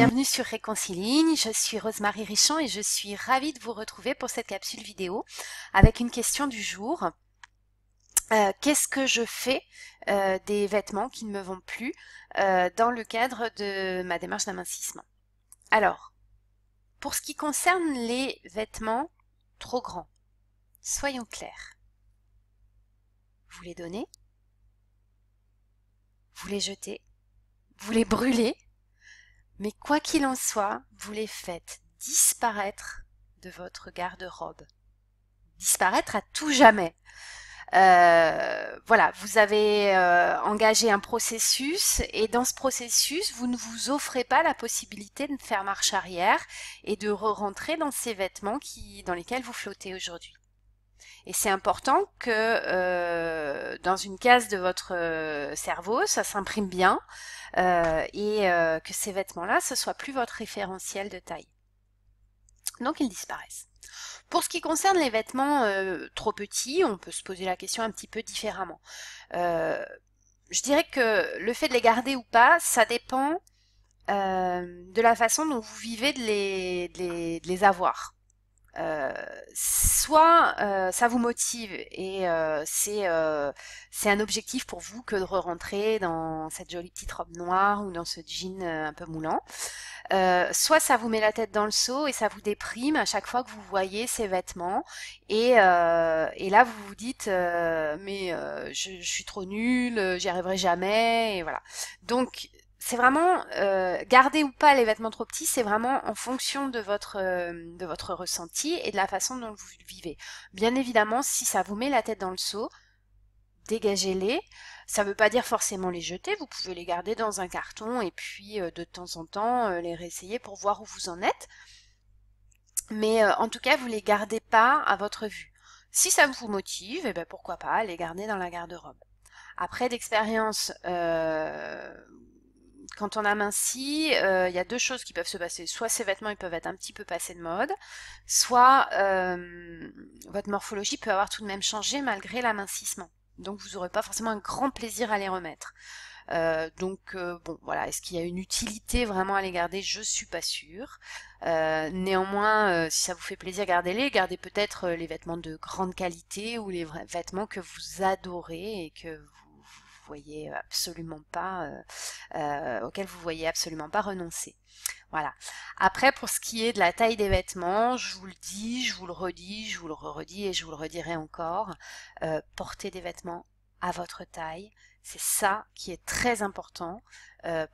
Bienvenue sur Réconciligne, je suis Rosemarie Richand et je suis ravie de vous retrouver pour cette capsule vidéo avec une question du jour. Qu'est-ce que je fais des vêtements qui ne me vont plus dans le cadre de ma démarche d'amincissement? Alors, pour ce qui concerne les vêtements trop grands, soyons clairs. Vous les donnez, vous les jetez, vous les brûlez, mais quoi qu'il en soit, vous les faites disparaître de votre garde-robe. Disparaître à tout jamais. Voilà, vous avez engagé un processus et dans ce processus, vous ne vous offrez pas la possibilité de faire marche arrière et de re-rentrer dans ces vêtements dans lesquels vous flottez aujourd'hui. Et c'est important que dans une case de votre cerveau, ça s'imprime bien et que ces vêtements-là, ce soit plus votre référentiel de taille. Donc ils disparaissent. Pour ce qui concerne les vêtements trop petits, on peut se poser la question un petit peu différemment. Je dirais que le fait de les garder ou pas, ça dépend de la façon dont vous vivez de les avoir. Soit ça vous motive et c'est un objectif pour vous que de re-rentrer dans cette jolie petite robe noire ou dans ce jean un peu moulant. Soit ça vous met la tête dans le seau et ça vous déprime à chaque fois que vous voyez ces vêtements et là vous vous dites je suis trop nulle, j'y arriverai jamais et voilà. Donc c'est vraiment garder ou pas les vêtements trop petits, c'est vraiment en fonction de votre ressenti et de la façon dont vous le vivez. Bien évidemment, si ça vous met la tête dans le seau, dégagez-les. Ça ne veut pas dire forcément les jeter, vous pouvez les garder dans un carton et puis de temps en temps les réessayer pour voir où vous en êtes. Mais en tout cas, vous les gardez pas à votre vue. Si ça vous motive, eh ben pourquoi pas les garder dans la garde-robe. Après d'expérience, quand on amincit, il y a deux choses qui peuvent se passer. Soit ces vêtements ils peuvent être un petit peu passés de mode, soit votre morphologie peut avoir tout de même changé malgré l'amincissement. Donc vous n'aurez pas forcément un grand plaisir à les remettre. Bon voilà, est-ce qu'il y a une utilité vraiment à les garder? Je suis pas sûre. Néanmoins, si ça vous fait plaisir, gardez-les. Gardez peut-être les vêtements de grande qualité ou les vêtements que vous adorez et que vous voyez absolument pas, auxquels vous voyez absolument pas renoncer. Voilà. Après, pour ce qui est de la taille des vêtements, je vous le dis, je vous le redis, je vous le redis et je vous le redirai encore, portez des vêtements à votre taille. C'est ça qui est très important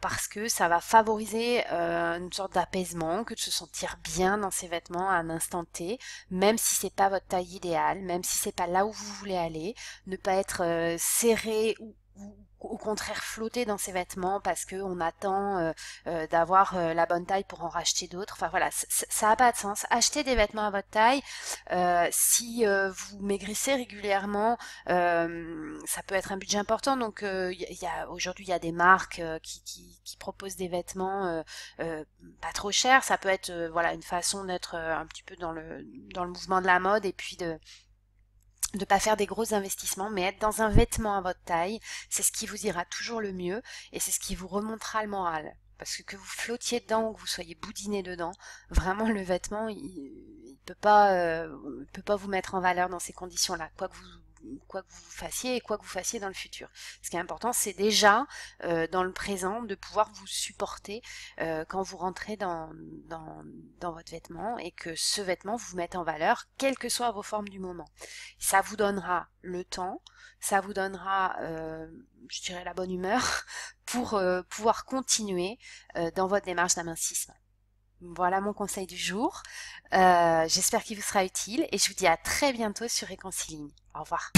parce que ça va favoriser une sorte d'apaisement, que de se sentir bien dans ces vêtements à un instant T, même si c'est pas votre taille idéale, même si c'est pas là où vous voulez aller, ne pas être serré ou au contraire flotter dans ces vêtements parce que on attend d'avoir la bonne taille pour en racheter d'autres. Enfin voilà, ça n'a pas de sens. Achetez des vêtements à votre taille. Si vous maigrissez régulièrement, ça peut être un budget important. Donc aujourd'hui il y a des marques qui proposent des vêtements pas trop chers. Ça peut être voilà une façon d'être un petit peu dans le mouvement de la mode et puis de pas faire des gros investissements, mais être dans un vêtement à votre taille, c'est ce qui vous ira toujours le mieux et c'est ce qui vous remontera le moral. Parce que vous flottiez dedans ou que vous soyez boudiné dedans, vraiment le vêtement, il peut pas vous mettre en valeur dans ces conditions-là, quoi que vous fassiez et quoi que vous fassiez dans le futur. Ce qui est important, c'est déjà dans le présent de pouvoir vous supporter quand vous rentrez dans votre vêtement et que ce vêtement vous mette en valeur, quelles que soient vos formes du moment. Ça vous donnera le temps, ça vous donnera, je dirais, la bonne humeur pour pouvoir continuer dans votre démarche d'amincissement. Voilà mon conseil du jour. J'espère qu'il vous sera utile et je vous dis à très bientôt sur Réconciligne. Au revoir.